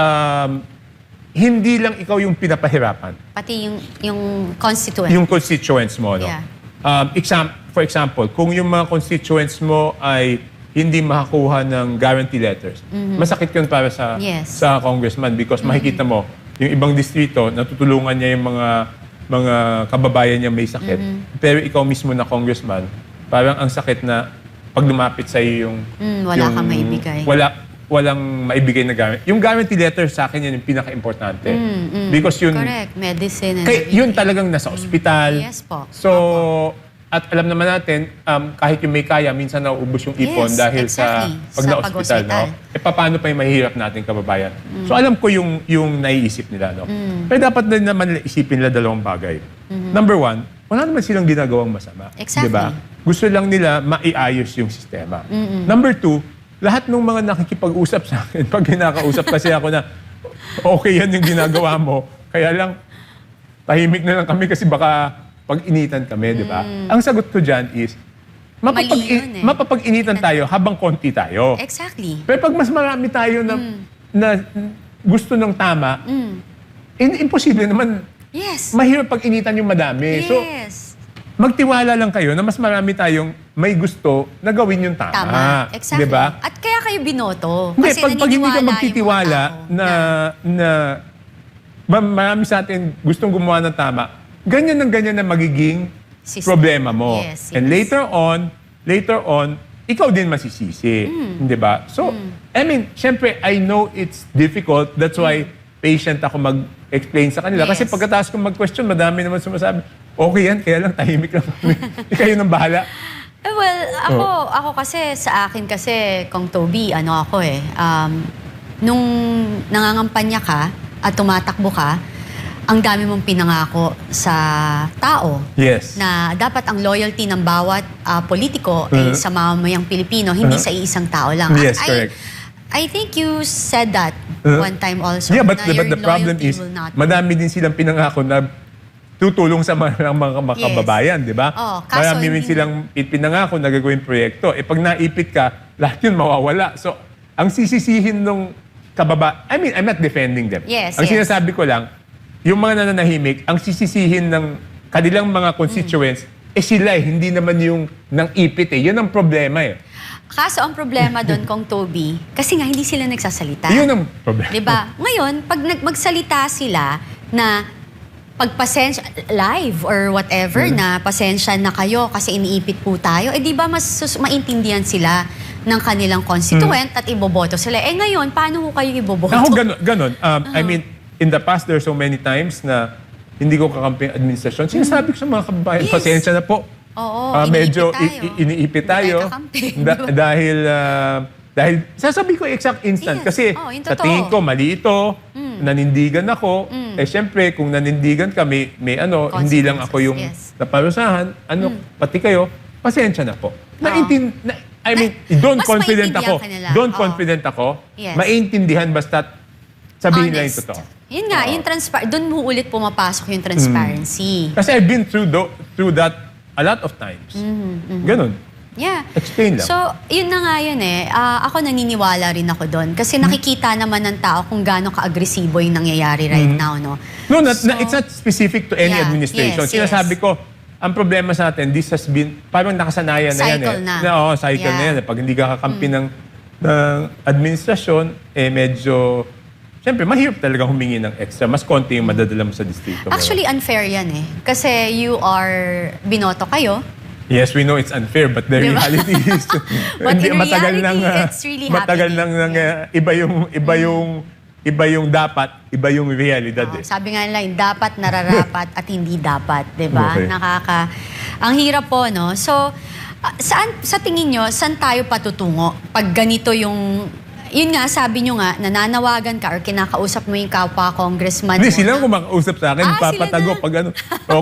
hindi lang ikaw yung pinapahirapan. Pati yung constituent. Yung constituents mo, no? Yeah. For example, kung yung mga constituents mo ay hindi makakuha ng guarantee letters, masakit yun para sa Yes. sa congressman because makikita mo, yung ibang distrito, natutulungan niya yung mga kababayan niya may sakit. Pero ikaw mismo na congressman, parang ang sakit na pag lumapit sa iyo yung... wala kang maibigay. Walang maibigay na guarantee. Yung guarantee letter sa akin yun yung pinaka-importante. Because yun... Correct. Medicine and Kaya yun talagang nasa ospital. Yes po. So, at alam naman natin, kahit yung may kaya, minsan nauubos yung ipon Yes, dahil exactly. sa Sa pag-na-ospital. No? pag-hospital. Paano pa yung mahihirap nating kababayan? So, alam ko yung naiisip nila. No? Pero dapat din naman isipin nila dalawang bagay. Number one, wala naman silang ginagawang masama. Exactly. Diba? Gusto lang nila maiayos yung sistema. Number two, lahat ng mga nakikipag-usap sa akin, pag kinakausap kasi ako na, okay yan yung ginagawa mo, kaya lang, tahimik na lang kami kasi baka pag-initan kami, di ba? Ang sagot ko dyan is, Mali yun eh. mapapag-initan tayo habang konti tayo. Exactly. Pero pag mas marami tayo na gusto ng tama, imposible naman, Yes. mahirap pag-initan yung madami. So, Yes. magtiwala lang kayo na mas marami tayong may gusto na gawin yung tama. Tama. Exactly. Di ba? At kaya kayo binoto. Hindi, Kasi pag hindi naniniwala ka yung magtitiwala mga tao marami sa atin gustong gumawa ng tama, ganyan na magiging System. problema mo. Yes, And yes. later on, ikaw din masisisi. Di ba? So, I mean, syempre, I know it's difficult. That's why patient ako mag-explain sa kanila. Kasi Yes. pagkatapos kong mag-question, madami naman sumasabi, okay yan, kaya lang tahimik lang kami. Kayo nang bahala. Well, ako kasi, sa akin kasi, Kong Toby, nung nangangampanya ka at tumatakbo ka, ang dami mong pinangako sa tao. Yes. Na dapat ang loyalty ng bawat politiko ay sa mamamayang Pilipino, hindi sa iisang tao lang. Yes, At correct. I think you said that one time also. Yeah, but na your the problem loyalty is, will not- madami din silang pinangako na tutulong sa mga Yes. kababayan, di ba? Oh, kaso Marami rin hindi- silang pinangako na gagawin proyekto. Pag naipit ka, lahat yun mawawala. So, ang sisisihin ng I'm not defending them. Yes, Ang yes. sinasabi ko lang, yung mga nananahimik, ang sisisihin ng kanilang mga constituents, sila hindi naman yung nang ipit Yun ang problema Kaso ang problema doon, Kong Toby, kasi nga hindi sila nagsasalita. Yun ang problema. Diba? Ngayon, pag magsalita sila na pagpasensya, live or whatever, na pasensya na kayo kasi iniipit po tayo, di ba mas maintindihan sila ng kanilang constituent at iboboto sila. Ngayon, paano ko kayo iboboto? Ako ganon. I mean, in the past, there are so many times na hindi ko kakampi ang administrasyon. Sinasabi ko sa mga kababayan, Yes. pasensya na po. Oo, Medyo iniipit tayo. iniipit tayo. Hindi tayo kakampi. Dahil sasabihin ko exact instant. Yes. Kasi Yung sa totoo. tingin ko, mali ito. Nanindigan ako. Syempre, kung nanindigan kami, may hindi lang ako yung Yes. naparusahan. Pati kayo, pasensya na po. Mas Doon confident maintindihan ako. ka nila. Doon Oo. confident ako. Yes. Maintindihan basta sabihin nila yung Honest. totoo. Yun nga, yung doon mo ulit pumapasok yung transparency. Kasi I've been through that a lot of times. Ganon. Yeah. Explain lang. So, yun na nga yun ako naniniwala rin ako doon. Kasi nakikita naman ng tao kung gaano ka-agresibo yung nangyayari right now, no? No, it's not specific to any Yeah, administration. yes, Sinasabi ko, ang problema sa atin, this has been, parang nakasanayan na yan Cycle na. Cycle Yeah. na yan. Pag hindi ka kakampi ng administrasyon, medyo, siyempre, mahirap talaga humingi ng extra. Mas konti yung madadala mo sa distrito. Actually, unfair yan Kasi you are, binoto kayo. Yes, we know it's unfair, but the Diba? reality is But in matagal reality, it's really matagal happening. nang iba yung dapat, iba yung realidad Sabi nga nila, yung dapat, nararapat at hindi dapat, 'di ba? Okay. Ang hirap po, no? So, sa tingin nyo, saan tayo patutungo pag ganito yun nga, sabi nyo nga, nananawagan ka or kinakausap mo yung kapwa congressman Hindi, mo sila na- ang kumakausap sa akin, Sila papatago na. pag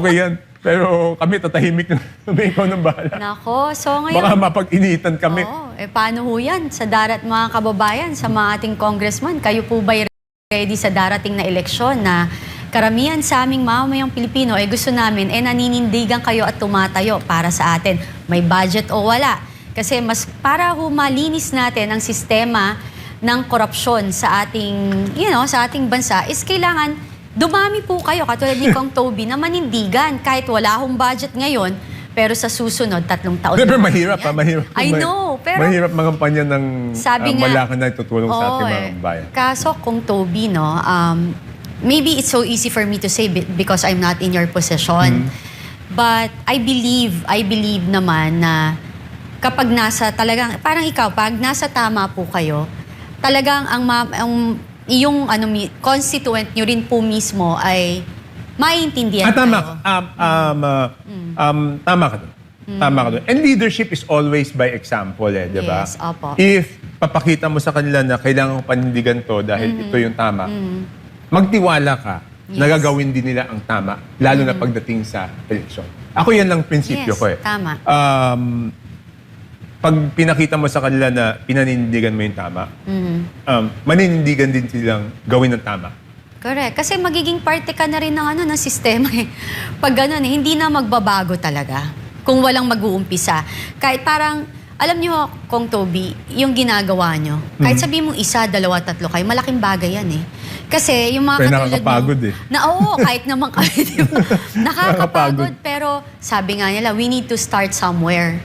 okay yan. Pero kami tatahimik na kami, ikaw nang bahala. Nako, so ngayon... Baka mapag-initan kami. Oo, paano ho yan sa mga kababayan, sa mga ating congressman? Kayo po ba'y ready sa darating na eleksyon na karamihan sa aming mamamayang Pilipino gusto namin naninindigan kayo at tumatayo para sa atin. May budget o wala. Kasi mas para malinis natin ang sistema ng korupsyon sa ating, sa ating bansa is kailangan dumami po kayo, katulad ni Kong Toby, na manindigan kahit wala akong budget ngayon, pero sa susunod, 3 taon. Pero mahirap mahirap. I know, pero mahirap mangampanya ng sabi nga, malakan na tutulong sa ating mga bayan. Kaso Kong Toby, maybe it's so easy for me to say because I'm not in your position. But I believe naman na kapag nasa talagang, parang ikaw, pag nasa tama po kayo, talagang yung constituent nyo rin po mismo ay maiintindihan Tama. kayo. Tama ka doon. Tama ka doon. And leadership is always by example, di ba? Yes, opo. If papakita mo sa kanila na kailangan kong panindigan to dahil ito yung tama, magtiwala ka, nagagawin din nila ang tama, lalo na pagdating sa eleksyon. Ako yan lang prinsipyo Yes, ko eh. tama. Pag pinakita mo sa kanila na pinanindigan mo yung tama, maninindigan din silang gawin ng tama. Correct. Kasi magiging parte ka na rin ng sistema eh. Pag gano'n, hindi na magbabago talaga kung walang mag-uumpisa. Kahit parang, alam niyo, Kong Toby, yung ginagawa niyo, kahit sabihin mong 1, 2, 3 kayo, malaking bagay yan eh. Kasi yung mga Pero katulad nakakapagod mo, eh. Oo, kahit naman kami, di ba? Nakakapagod. Pero sabi nga nila, we need to start somewhere.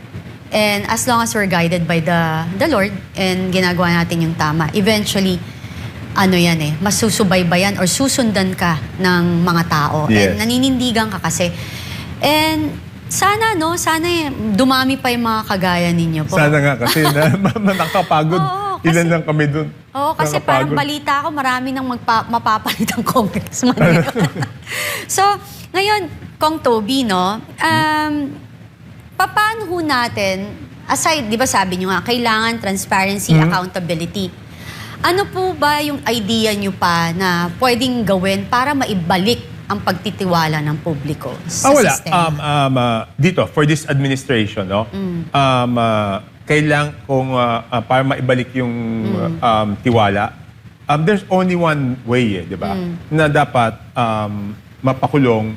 And as long as we're guided by the Lord and ginagawa natin yung tama, eventually, masusubaybayan or susundan ka ng mga tao. Yes. And naninindigan ka kasi. And sana dumami pa yung mga kagaya ninyo po. Sana nga kasi nakakapagod. Oo, kasi- Ilan lang kami doon. Oo, kasi parang balita ako, marami nang mapapalit ang congressman. So, ngayon, Kong Toby, paano ho natin, aside, di ba sabi nyo nga, kailangan transparency, accountability. Ano po ba yung idea nyo pa na pwedeng gawin para maibalik ang pagtitiwala ng publiko sa Wala. sistema? Dito, for this administration, kailangan kung para maibalik yung tiwala, there's only one way, di ba? Na dapat mapakulong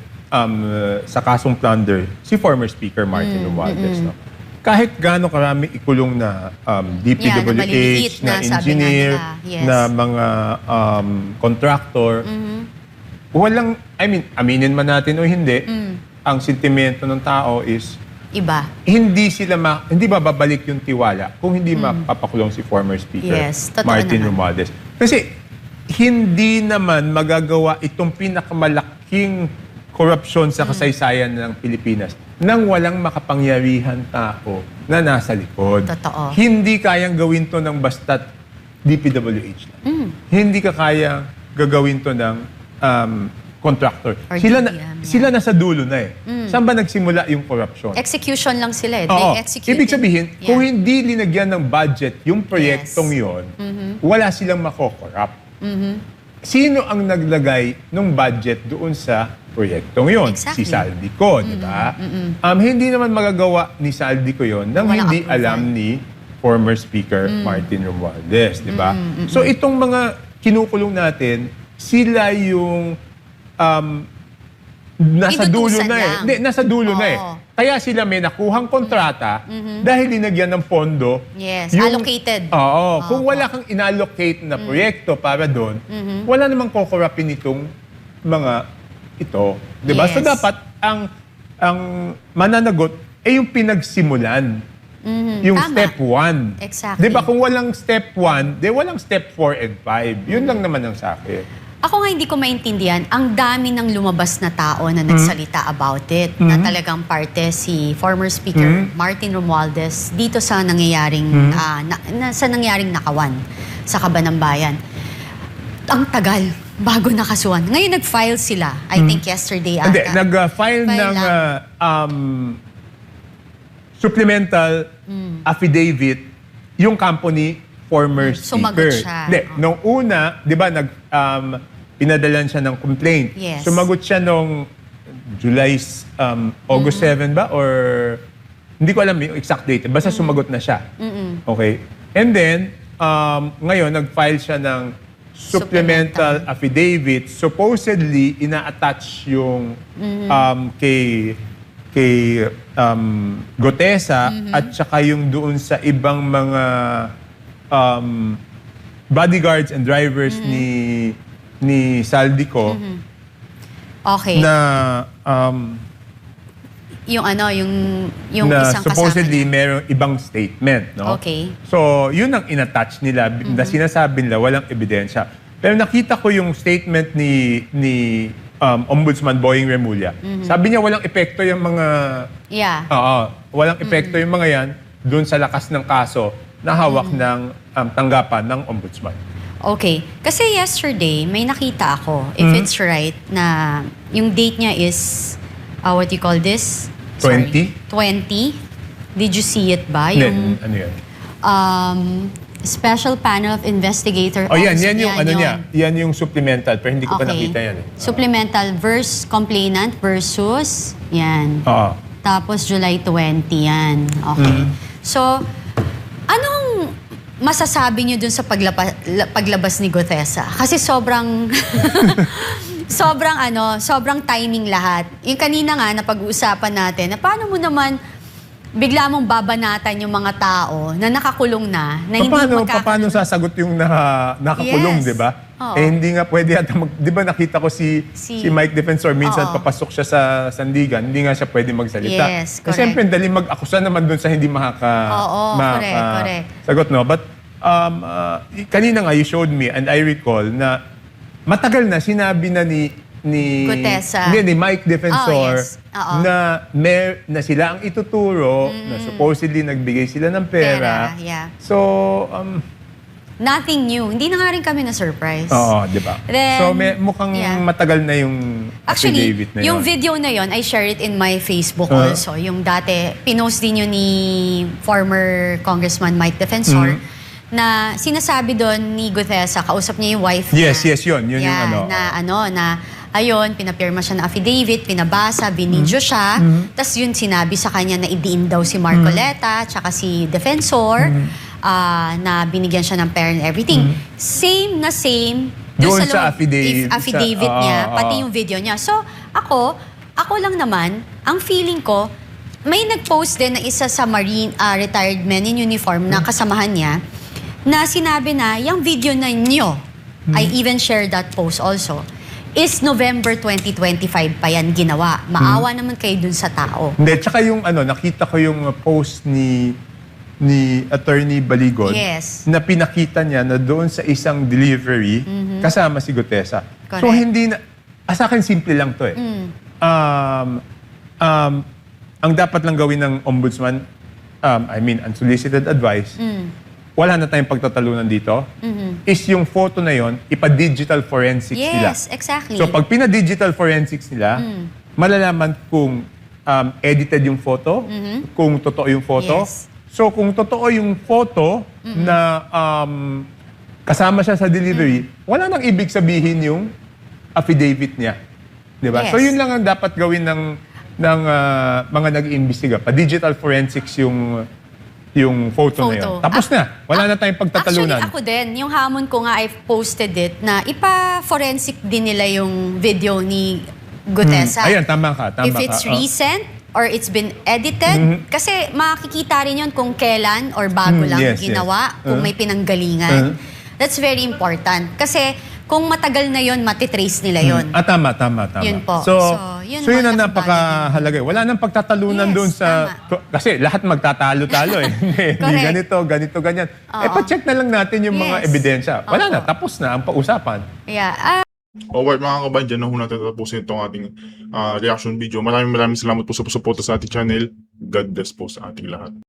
sa kasong plunder si former Speaker Martin Romualdez. No? Kahit gaano karami ikulong na DPWH, maliliit na na sabi nga engineer, nila. Yes. na mga contractor, walang, aminin man natin o hindi, ang sentimento ng tao is Iba. hindi babalik yung tiwala kung hindi mapapakulong si former Speaker Yes, totoo Martin naman. Romualdez. Kasi hindi naman magagawa itong pinakamalaking korupsyon sa kasaysayan ng Pilipinas nang walang makapangyarihan tao na nasa likod. Totoo. Hindi kayang gawin to ng basta't DPWH lang. Hindi ka kayang gagawin to ng contractor. Or Sila DPM, sila nasa dulo na eh. Saan ba nagsimula yung corruption? Execution lang sila eh. Oo. They executed. Ibig sabihin, Yeah. kung hindi linagyan ng budget yung proyektong yon, wala silang makokorrupt. Sino ang naglagay ng budget doon sa proyektong yon? Exactly. Si Saldico, di ba? Hindi naman magagawa ni Saldico yon nang Walang hindi approval. alam ni former Speaker Martin Romualdez, di ba? So itong mga kinukulong natin, sila yung nasa dulo Inutusan na eh. lang. Hindi, nasa dulo na eh. Oo. Kaya sila may nakuhang kontrata dahil linagyan ng pondo. Yes, allocated. Oo. Kung wala kang inallocate na proyekto para doon, wala namang kokorapin itong mga ito. Diba? So Yes. dapat ang mananagot ay yung pinagsimulan. Yung Tama. step 1. Exactly. Diba? Kung walang step 1, walang step 4 and 5. Yun lang naman ang sa akin. Ako nga hindi ko maintindihan, ang dami ng lumabas na tao na nagsalita about it, na talagang parte si former Speaker Martin Romualdez dito sa nangyayaring, sa nangyayaring nakawan sa Kabanang Bayan. Ang tagal bago nakasuhan. Ngayon nag-file sila, I think yesterday ata. Hindi, nag-file File ng supplemental affidavit yung company former Sumagot speaker. siya. Hindi, nung una, di ba, pinadalan siya ng complaint. Yes. Sumagot siya nung August 7 ba? Or, hindi ko alam yung exact date. Basta sumagot na siya. Okay? And then, ngayon, nag-file siya ng supplemental affidavit. Supposedly, ina-attach yung kay Gotesa at saka yung doon sa ibang mga bodyguards and drivers ni Saldico Okay. na Yung yung na isang supposedly kasama merong ibang statement, no? Okay. So, yun ang inattach nila na sinasabi nila walang ebidensya. Pero nakita ko yung statement ni Ombudsman Boying Remulla. Sabi niya walang epekto yung mga Yeah. walang epekto yung mga yan doon sa lakas ng kaso na hawak ng tanggapan ng Ombudsman. Okay. Kasi yesterday, may nakita ako, if it's right, na yung date niya is, what you call this? 20? 20. Did you see it ba? Then, Yung ano yan? Special Panel of Investigator. Oh, yan Officer, yung ano niya. Yan yung supplemental, pero hindi ko pa nakita yan. Supplemental versus complainant versus, yan. Oo. Tapos July 20 yan. Okay. So, anong masasabi niyo dun sa paglabas ni Gutesa? Kasi sobrang sobrang timing lahat. Yung kanina nga na pag-uusapan natin, na paano mo naman bigla mong babanatan yung mga tao na nakakulong na hindi Paano sasagot yung nakakulong, Yes. di ba? Oo. Hindi nga pwede yata di ba nakita ko si Mike Defensor, minsan Oo. papasok siya sa sandigan, hindi nga siya pwede magsalita. Yes, Eh, correct. siyempre, dali mag-akusa naman doon sa hindi correct. sagot, no? But, kanina nga, you showed me, and I recall na matagal na sinabi na ni Gutesa. ni Mike Defensor Oh, yes. Oo. na sila ang ituturo, na supposedly nagbigay sila ng pera. yeah. So, Nothing new. Hindi na nga rin kami na-surprise. oo, di ba? Then, So, mukhang yeah. matagal na yung Actually, affidavit na yung yun. video na yon, I share it in my Facebook also. Yung dati, pinost din yun ni former Congressman Mike Defensor, na sinasabi doon ni Gutesa, kausap niya yung wife Yes, niya. yes, yun. Yun Yeah, yung ayun, pinapirma siya ng affidavit, pinabasa, binidyo siya. Tapos yun, sinabi sa kanya na idiin daw si Marcoleta, tsaka si Defensor, na binigyan siya ng pera and everything. Same Doon sa sa affidavit. niya, pati yung video niya. So, ako lang naman, ang feeling ko, may nag-post din na isa sa Marine retired men in uniform na kasamahan niya, na sinabi na, yung video na nyo, I even shared that post also, is November 2025 pa yan ginawa. Maawa naman kayo dun sa tao. Hindi, tsaka yung nakita ko yung post ni Attorney Baligon, Yes. na pinakita niya na doon sa isang delivery kasama si Gutesa. Correct. So hindi na, sa akin simple lang to eh. Ang dapat lang gawin ng ombudsman, unsolicited advice, wala na tayong pagtatalunan dito, is yung photo na yon ipa-digital forensics nila. Yes, exactly. So pag pina-digital forensics nila, malalaman kung edited yung photo, kung totoo yung photo. Yes. So kung totoo yung photo na kasama siya sa delivery, wala nang ibig sabihin yung affidavit niya. Di ba? Yes. So yun lang ang dapat gawin ng mga nag-iimbestiga. Pa-digital forensics yung photo na yun. Tapos na. Wala na tayong pagtatalunan. Actually, ako din, yung hamon ko nga, I've posted it, na ipa-forensic din nila yung video ni Gutesa. Ayan, tama ka. If it's recent or it's been edited, kasi makikita rin yun kung kailan or bago lang Yes, ginawa, yes. kung may pinanggalingan. That's very important. Kasi kung matagal na yun, matitrace nila yun. Tama. Yun po. So yun yun ang malaking napakahalaga. Wala nang pagtatalunan Yes, doon sa... Kasi lahat magtatalo-talo eh. Hindi Correct. ganito, ganyan. Oo. Pa-check na lang natin yung mga Yes. ebidensya. Wala Opo. na, tapos na ang pausapan. Yeah. Alright mga kabayan, dyan na ho natin tatapusin itong ating reaction video. Maraming salamat po sa suporta sa ating channel. God bless po sa ating lahat.